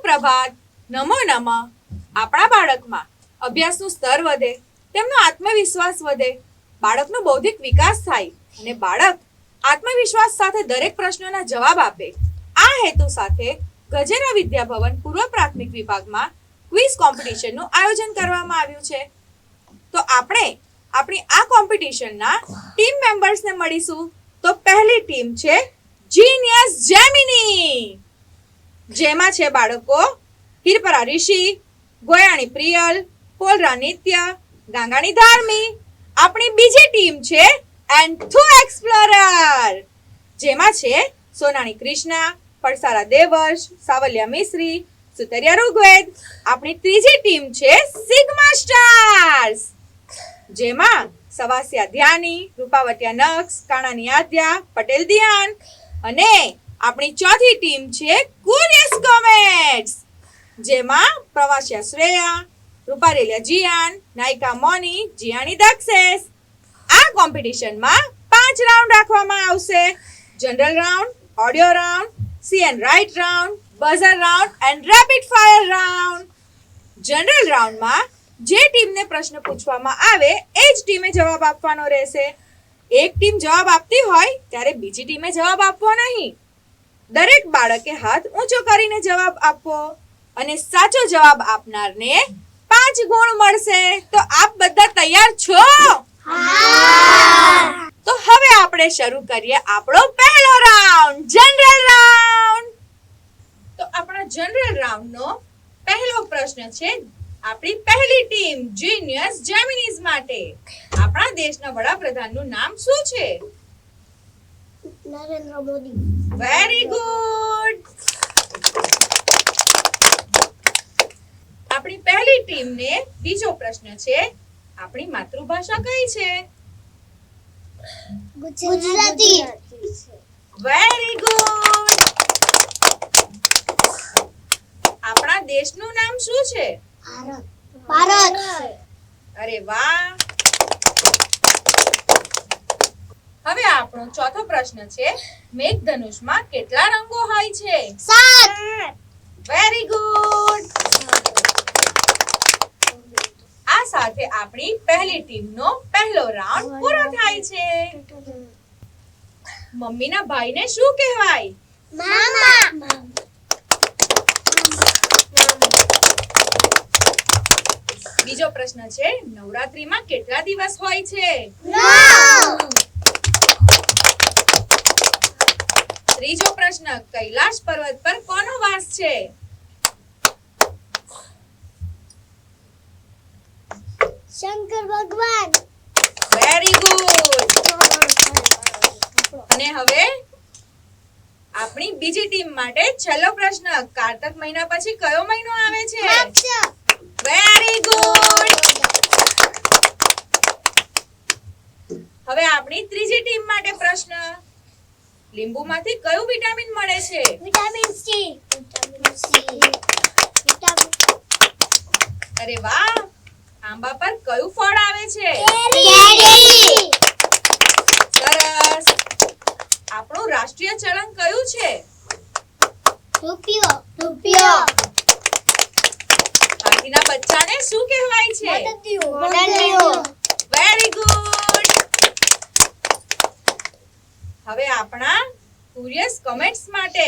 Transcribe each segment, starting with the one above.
પ્રભાત. નમો નમઃ. આપણા બાળકમાં અભ્યાસનું સ્તર વધે, તેમનો આત્મવિશ્વાસ વધે, બાળકનો બૌદ્ધિક વિકાસ થાય અને બાળક આત્મવિશ્વાસ સાથે દરેક પ્રશ્નોના જવાબ આપે. આ હેતુ સાથે ગજેરા વિદ્યાભવન પૂર્વ પ્રાથમિક વિભાગમાં ક્વિઝ કોમ્પિટિશનનું આયોજન કરવામાં આવ્યું છે. તો આપણે આપણી આ કોમ્પિટિશનના ટીમ મેમ્બર્સને મળીશું. તો પહેલી ટીમ છે જીનિયસ જેમિની, જેમાં છે બાળકો હિરપરા ઋષિ, ગોયાણી પ્રિયલ, પોલરા નિત્ય, ગાંગાણી ધાર્મી. આપણી બીજી ટીમ છે એન્થુ એક્સપ્લોરર, જેમાં છે સોનાણી કૃષ્ણા, પડસારા દેવર્ષ, સાવલિયા મિશ્રી, સુતરિયા ઋગ્વેદ. આપણી ત્રીજી ટીમ છે સિગ્મા સ્ટાર્સ, જેમાં સવાસિયા ધ્યાની, રૂપાવટિયા નક્ષ, કાણાની આદ્યા, પટેલ દિયાન. અને આપણી ચોથી ટીમ છે કુરિયસ કોમેટ્સ, જેમાં પ્રવાસિયા શ્રેયા, રૂપારેલિયા જીયાન, નાયિકા મોની, જીયાણી દક્ષેશ. આ કોમ્પિટિશનમાં 5 રાઉન્ડ રાખવામાં આવશે: general round, audio round, C and write round, buzzer round and rapid fire round. General રાઉન્ડમાં જે ટીમને પ્રશ્ન પૂછવામાં આવે એ જ ટીમે જવાબ આપવાનો રહેશે. એક ટીમ જવાબ આપતી હોય ત્યારે બીજી ટીમે જવાબ આપવો નહીં. દરેક બાળકે હાથ ઊંચો કરીને જવાબ આપવો અને સાચો જવાબ આપનારને 5 ગુણ મળશે. તો આપ બધા તૈયાર છો? તો હવે આપણે શરૂ કરીએ આપણો પહેલો રાઉન્ડ, જનરલ રાઉન્ડ. તો આપણા જનરલ રાઉન્ડનો પહેલો પ્રશ્ન છે આપણી પહેલી ટીમ જીનિયસ જેમિનીઝ માટે. આપણા દેશના વડાપ્રધાનનું નામ શું છે? નરેન્દ્ર મોદી. Very good. આપણી પહેલી ટીમને બીજો પ્રશ્ન છે આપણી માતૃભાષા કઈ છે? ગુજરાતી. Very good. આપણા દેશનું નામ શું છે? ભારત. અરે વાહ. હવે આપણો ચોથો પ્રશ્ન છે મેઘધનુષમાં કેટલા રંગો હોય છે? 7. Very good. આ સાથે આપણી પહેલી ટીમનો પહેલો રાઉન્ડ પૂરો થાય છે. મમ્મીના ભાઈને શું કહેવાય? મામા. બીજો પ્રશ્ન છે નવરાત્રીમાં કેટલા દિવસ હોય છે? 9. ત્રીજો પ્રશ્ન કૈલાશ પર્વત પર કોનો વાસ છે? શંકર ભગવાન. Very good. અને હવે આપણી બીજી ટીમ માટે છેલ્લો પ્રશ્ન કારતક મહિના પછી કયો મહિનો આવે છે? Very good. હવે આપણી ત્રીજી ટીમ માટે પ્રશ્ન લીંબુમાંથી કયું વિટામિન મળે છે? Vitamin C. અરે વાહ. આંબા પર કયું ફળ આવે છે? કેરી. સરસ. આપણું રાષ્ટ્રીય ચલણ કયું છે? રૂપિયો. હાથીના બચ્ચાને શું કહેવાય છે? મોડલિયો. Very good. હવે આપણા ક્યુરિયસ કમેન્ટ્સ માટે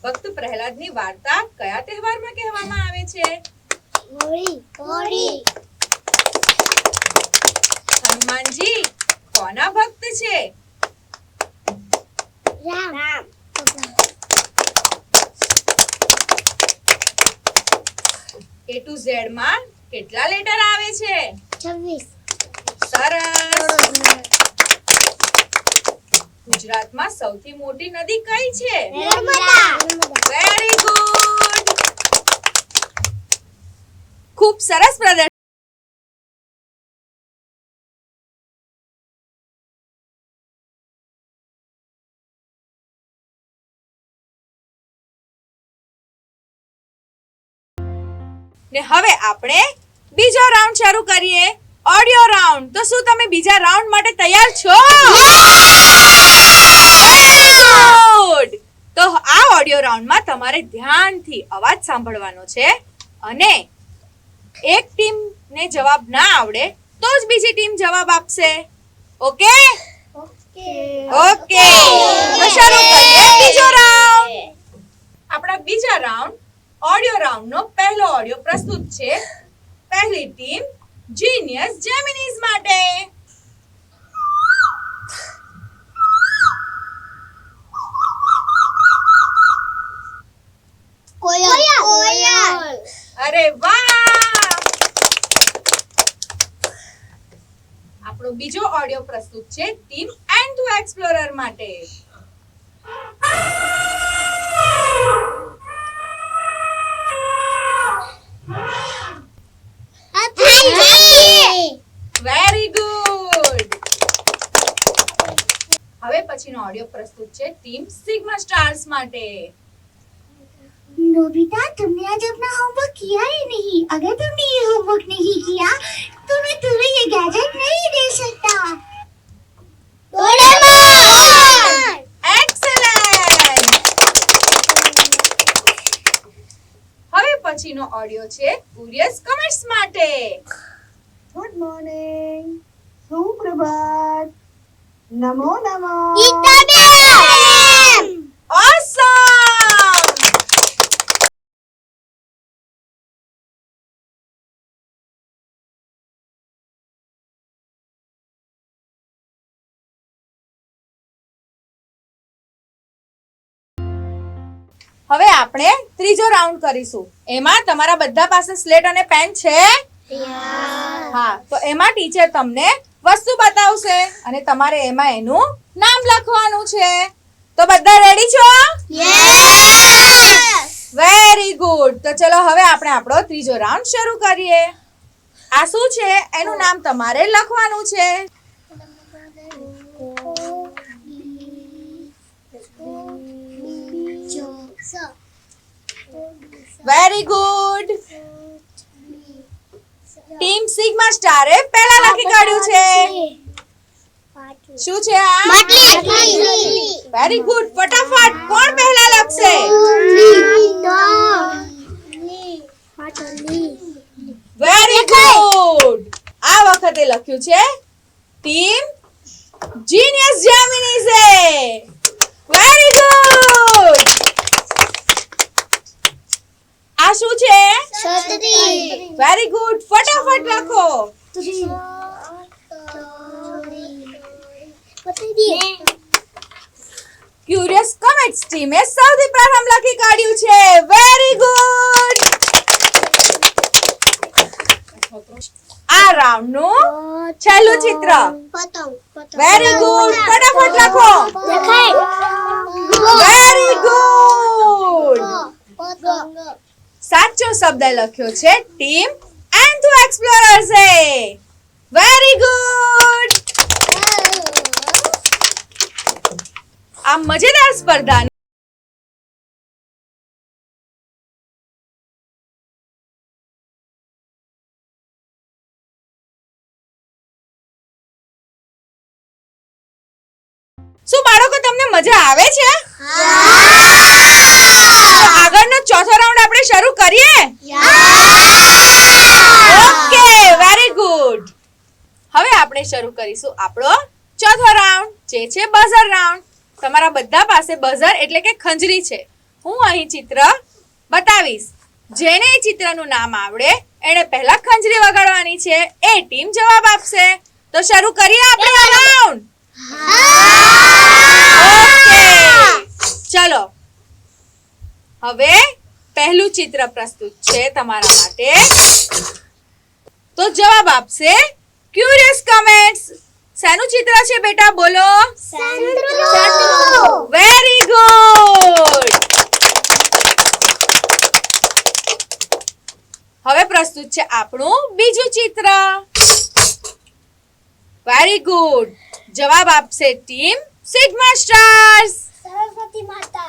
ભક્ત પ્રહલાદની વાર્તા કયા તહેવારમાં કહેવામાં આવે છે? હોળી. હનુમાનજી કોના ભક્ત છે? રામ. A to Z માં કેટલા લેટર આવે છે? 26. સરસ. ગુજરાતમાં સૌથી મોટી નદી કઈ છે? નર્મદા. Very good. ખૂબ સરસ પ્રદર્શન. ને હવે આપણે બીજો રાઉન્ડ શરૂ કરીએ, ઓડિયો રાઉન્ડ. તો શું તમે બીજા રાઉન્ડ માટે તૈયાર છો? ગુડ. તો આ ઓડિયો રાઉન્ડમાં તમારે ધ્યાનથી અવાજ સાંભળવાનો છે અને એક ટીમને જવાબ ના આવડે તો જ બીજી ટીમ જવાબ આપશે. ઓકે ઓકે તો શરૂ કરીએ બીજો રાઉન્ડ. આપણા બીજા રાઉન્ડ ઓડિયો રાઉન્ડનો પહેલો ઓડિયો પ્રસ્તુત છે પહેલી ટીમ જીનિયસ જેમિનીઝ માટે. કોયલ. અરે વાહ. આપણો બીજો ઓડિયો પ્રસ્તુત છે ટીમ એન્ડ એક્સપ્લોરર માટે. Very good. હવે પછીનો ઓડિયો પ્રસ્તુત છે ટીમ સિગ્મા સ્ટાર્સ માટે. नोबिता तुमने आज अपना होमवर्क किया ही नहीं. अगर तुमने ये होमवर्क नहीं किया तो मैं तुम्हें ये गैजेट नहीं दे सकता. डोरेमोन. એક્સેલન્ટ. હવે પછીનો ઓડિયો છે ક્યુરિયસ કમેન્ટ્સ માટે. ગુડ મોર્નિંગ, સુપ્રભાત, નમો નમો. इताबियम. ઓસમ. હવે આપણે ત્રીજો રાઉન્ડ કરીશું. એમાં તમારા બધા પાસે સ્લેટ અને પેન છે? હા, તો એમાં ટીચર તમને વસ્તુ બતાવશે અને તમારે એમાં એનું નામ લખવાનું છે. તો બધા રેડી છો? Very good. તો ચલો હવે આપણે આપણો ત્રીજો રાઉન્ડ શરૂ કરીએ. આ શું છે એનું નામ તમારે લખવાનું છે. Very good. ટીમ સિગ્મા સ્ટારે પહેલા લખી કાઢ્યું છે. શું છે આ? Very good. ફટાફટ કોણ પહેલા લખશે? Very good. આ વખતે લખ્યું છે ટીમ જીનિયસ જેમિનીઝે. Very good. આ શું છે? Very good. ફટાફટ લખો. ક્યુરિયસ કમેન્ટ્સ ટીમે સૌથી પ્રથમ લખી કાઢ્યું છે. Very good. આ રાઉન્ડ નું છેલ્લું ચિત્ર. Very good. ફટાફટ લખો. Very good. સાચો શબ્દ લખ્યો છે ટીમ એન્ડ એક્સપ્લોરર્સ એ. Very good. આ મજેદાર સ્પર્ધા શું બાળકો તમને મજા આવે છે? તો આગળનો ચોથો રાઉન્ડ આપણે શરૂ કરીએ. Okay, very good. હવે આપણે શરૂ કરીશું આપણો ચોથો રાઉન્ડ જે છે બઝર રાઉન્ડ. તમારા બધા પાસે બઝર એટલે કે ખંજરી છે. હું અહીં ચિત્ર બતાવીશ. જેને એ ચિત્રનું નામ આવડે એને પહેલા ખંજરી વગાડવાની છે. એ ટીમ જવાબ આપશે. તો શરૂ કરીએ આપણે આ રાઉન્ડ. ઓકે, ચલો. હવે પહેલું ચિત્ર પ્રસ્તુત છે તમારા માટે. તો જવાબ આપશે ક્યુરિયસ કમેન્ટ્સ. શેનું ચિત્ર છે બેટા? બોલો. Very good. હવે પ્રસ્તુત છે આપણું બીજું ચિત્ર. Very good. જવાબ આપશે ટીમ સિગ્મા સ્ટાર્સ. सरस्वती माता.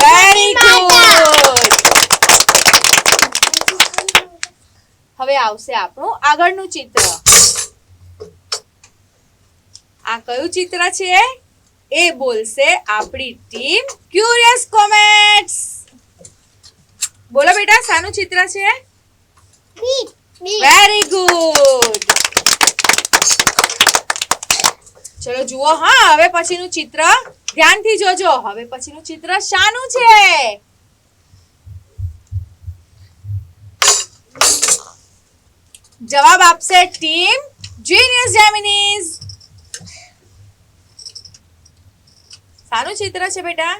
Very good. હવે આવશે આપણું આગળનું ચિત્ર. આ કયું ચિત્ર છે? એ બોલશે આપણી ટીમ ક્યુરિયસ કોમેટ્સ. બોલો બેટા, શાનું ચિત્ર છે? Very good. ચલો જુઓ હા, હવે પછીનું ચિત્ર ધ્યાનથી જોજો. હવે પછીનું ચિત્ર શાનું છે? જવાબ આપશે ટીમ જીનિયસ જેમિનીઝ. શાનું ચિત્ર છે બેટા?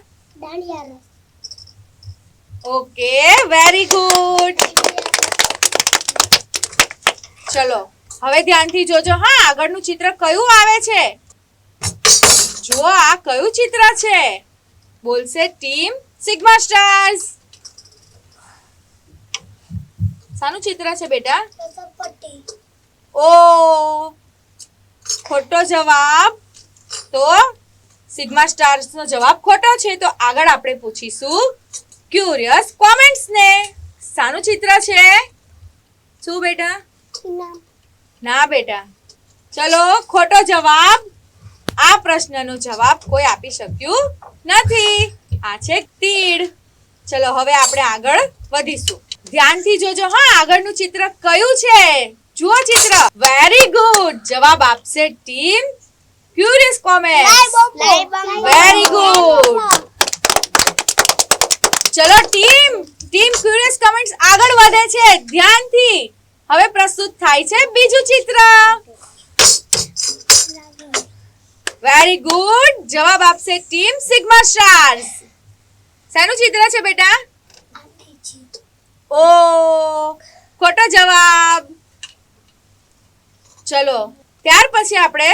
Okay, very good. ચલો હવે ધ્યાનથી જોજો હા, આગળનું ચિત્ર કયું આવે છે? જુઓ આ કયું ચિત્ર છે? બોલશે ટીમ સિગ્મા સ્ટાર્સ. શાનું ચિત્ર છે બેટા? ઓ, ખોટો જવાબ. તો સિગ્મા સ્ટાર્સ નો જવાબ ખોટો છે. તો આગળ આપણે પૂછીશું ક્યુરિયસ કોમેન્ટ્સ ને. શાનું ચિત્ર છે? શું બેટા? ના બેટા, ચલો ખોટો જવાબ. આ પ્રશ્નનો જવાબ કોઈ આપી શક્યું નથી. આ છે તીડ. ચલો હવે આપણે આગળ વધીશું. ધ્યાનથી જોજો હા, આગળનું ચિત્ર કયું છે? જુઓ ચિત્ર. Very good. જવાબ આપશે team curious comments. Very good. ચલો ટીમ ક્યુરિયસ કોમેન્ટ્સ આગળ વધે છે. ધ્યાનથી. હવે પ્રસ્તુત થાય છે બીજું ચિત્ર. Very good. જવાબ આપશે ટીમ સિગ્મા સ્ટાર્સ. શાનું ચિત્ર છે બેટા? ઓ, ખોટો જવાબ. ચલો ત્યાર પછી આપણે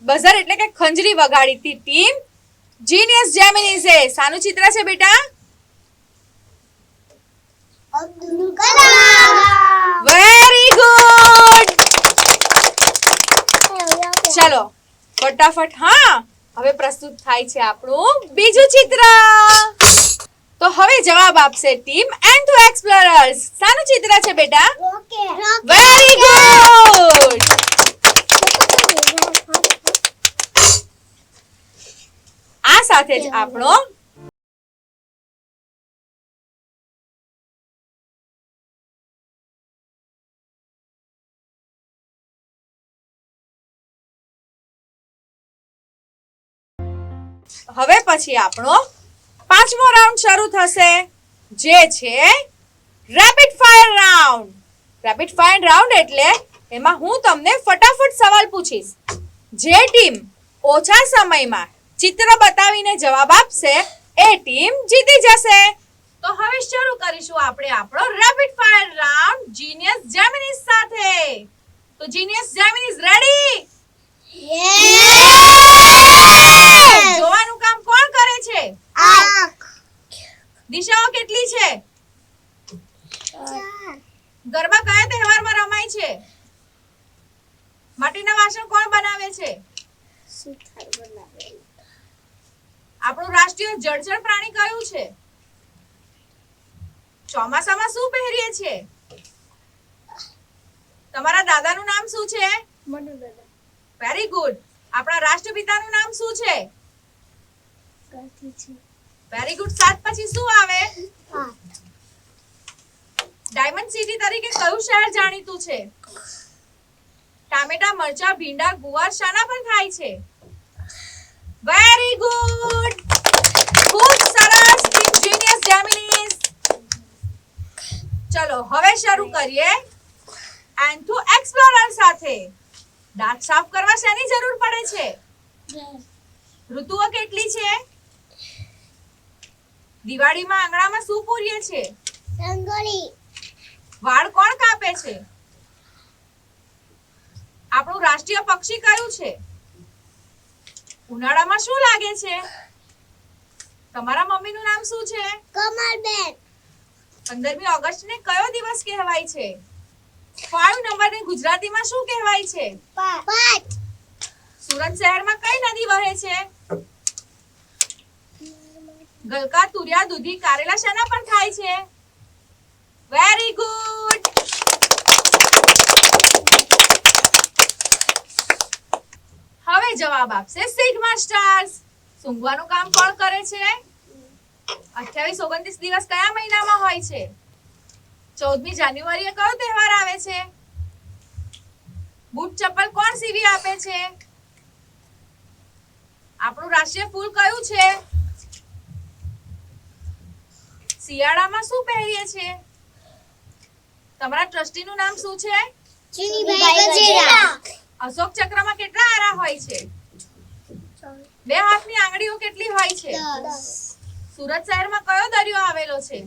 બઝર એટલે કે ખંજરી વગાડી હતી ટીમ જીનિયસ જેમિનીઝે. શાનું ચિત્ર છે બેટા? Very good. ચલો ફટાફટ હા, હવે પ્રસ્તુત થાય છે આપણું બીજું ચિત્ર. તો હવે જવાબ આપશે ટીમ એન્થો એક્સપ્લોરર્સ. શાનું ચિત્ર છે બેટા? Very good. આ સાથે જ આપણો હવે પછી આપણો પાંચમો રાઉન્ડ શરૂ થશે, જે છે rapid fire round. Rapid fire round એટલે એમાં હું તમને ફટાફટ સવાલ પૂછીશ. જે ટીમ ઓછા સમયમાં ચિત્ર બતાવીને જવાબ આપશે એ ટીમ જીતી જશે. તો હવે શરૂ કરીશું આપણે આપણો રેપિડ ફાયર રાઉન્ડ જીનિયસ જેમિનીઝ સાથે. તો જીનિયસ જેમિનીઝ રેડી? જોવાનું કામ કોણ કરે છે? દિશાઓ કેટલી છે? ગરબા કયા તહેવારમાં રમાય છે? માટીના વાસણ કોણ બનાવે છે? આપણું રાષ્ટ્રીય જળચર પ્રાણી કયું છે? ચોમાસામાં શું પહેરીએ છીએ? તમારા દાદાનું નામ શું છે? Very good. આપણા રાષ્ટ્રપિતાનું નામ શું છે? Very good. 7 પછી શું આવે? ડાયમંડ સિટી તરીકે કયું શહેર જાણીતું છે? ટામેટા, મરચા, ભીંડા, ગુવાર શાના પર થાય છે? Very good. ખૂબ સરસ ટીમ જીનિયસ જેમિનીઝ. ચલો હવે શરૂ કરીએ એન્થો એક્સપ્લોરર સાથે. દાંત સાફ કરવા શેની જરૂર પડે છે? ઋતુઓ કેટલી છે? દિવાળીમાં આંગણામાં શું પૂરીએ છે? રંગોળી. વાળ કોણ કાપે છે? આપણું રાષ્ટ્રીય પક્ષી કયું છે? ઉનાળામાં શું લાગે છે? તમારા મમ્મીનું નામ શું છે? કમલબેન. 15મી ઓગસ્ટને કયો દિવસ કહેવાય છે? 5 નંબરને ગુજરાતીમાં શું કહેવાય છે? પાંચ. સુરત શહેરમાં કઈ નદી વહે છે? ગલકા, તુરિયા, દૂધી, કારેલા શાના પર થાય છે? Very good. હવે જવાબ આપશે સિગ્મા સ્ટાર્સ. સૂંઘવાનું કામ કોણ કરે છે? 28 29 દિવસ કયા મહિનામાં હોય છે? 14મી જાન્યુઆરીએ કયો તહેવાર આવે છે? બૂટ ચપ્પલ કોણ સીવી આપે છે? આપણું રાષ્ટ્રીય ફૂલ કયું છે? શિયાળામાં શું પહેરીએ છીએ? તમારા ટ્રસ્ટીનું નામ શું છે? અશોક ચક્રમાં કેટલા આરા હોય છે? 2 હાથની આંગળીઓ કેટલી હોય છે? સુરત શહેરમાં કયો દરિયો આવેલો છે?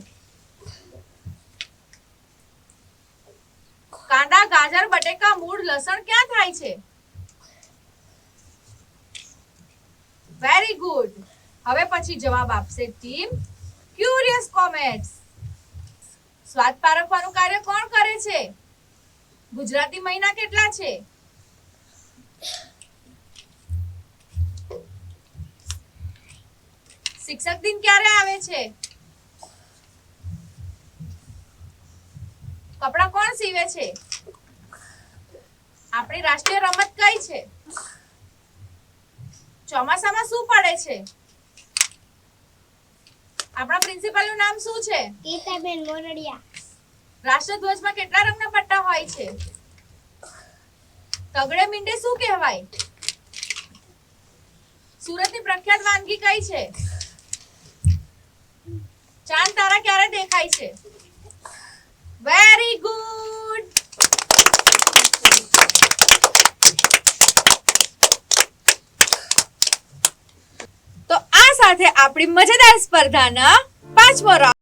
કાંદા, ગાજર, બટેકા, મૂળ, લસણ ક્યાં થાય છે? Very good. હવે પછી જવાબ આપશે ટીમ ક્યુરિયસ કોમેટ્સ. સ્વાદ પારખવાનું કાર્ય કોણ કરે છે? ગુજરાતી મહિના કેટલા છે? શિક્ષક દિન ક્યારે આવે છે? કપડાં કોણ સીવે છે? આપણી રાષ્ટ્રીય રમત કઈ છે? ચોમાસામાં શું પડે છે? આપણા પ્રિન્સિપલનું નામ શું છે? રાષ્ટ્રધ્વજમાં કેટલા રંગના પટ્ટા હોય છે? તગડે મીંડે શું કહેવાય? સુરતની પ્રખ્યાત વાનગી કઈ છે? ચાંદ તારા ક્યારે દેખાય છે? Very good. તો આ સાથે આપણી મજેદાર સ્પર્ધાના 5મો રાઉન્ડ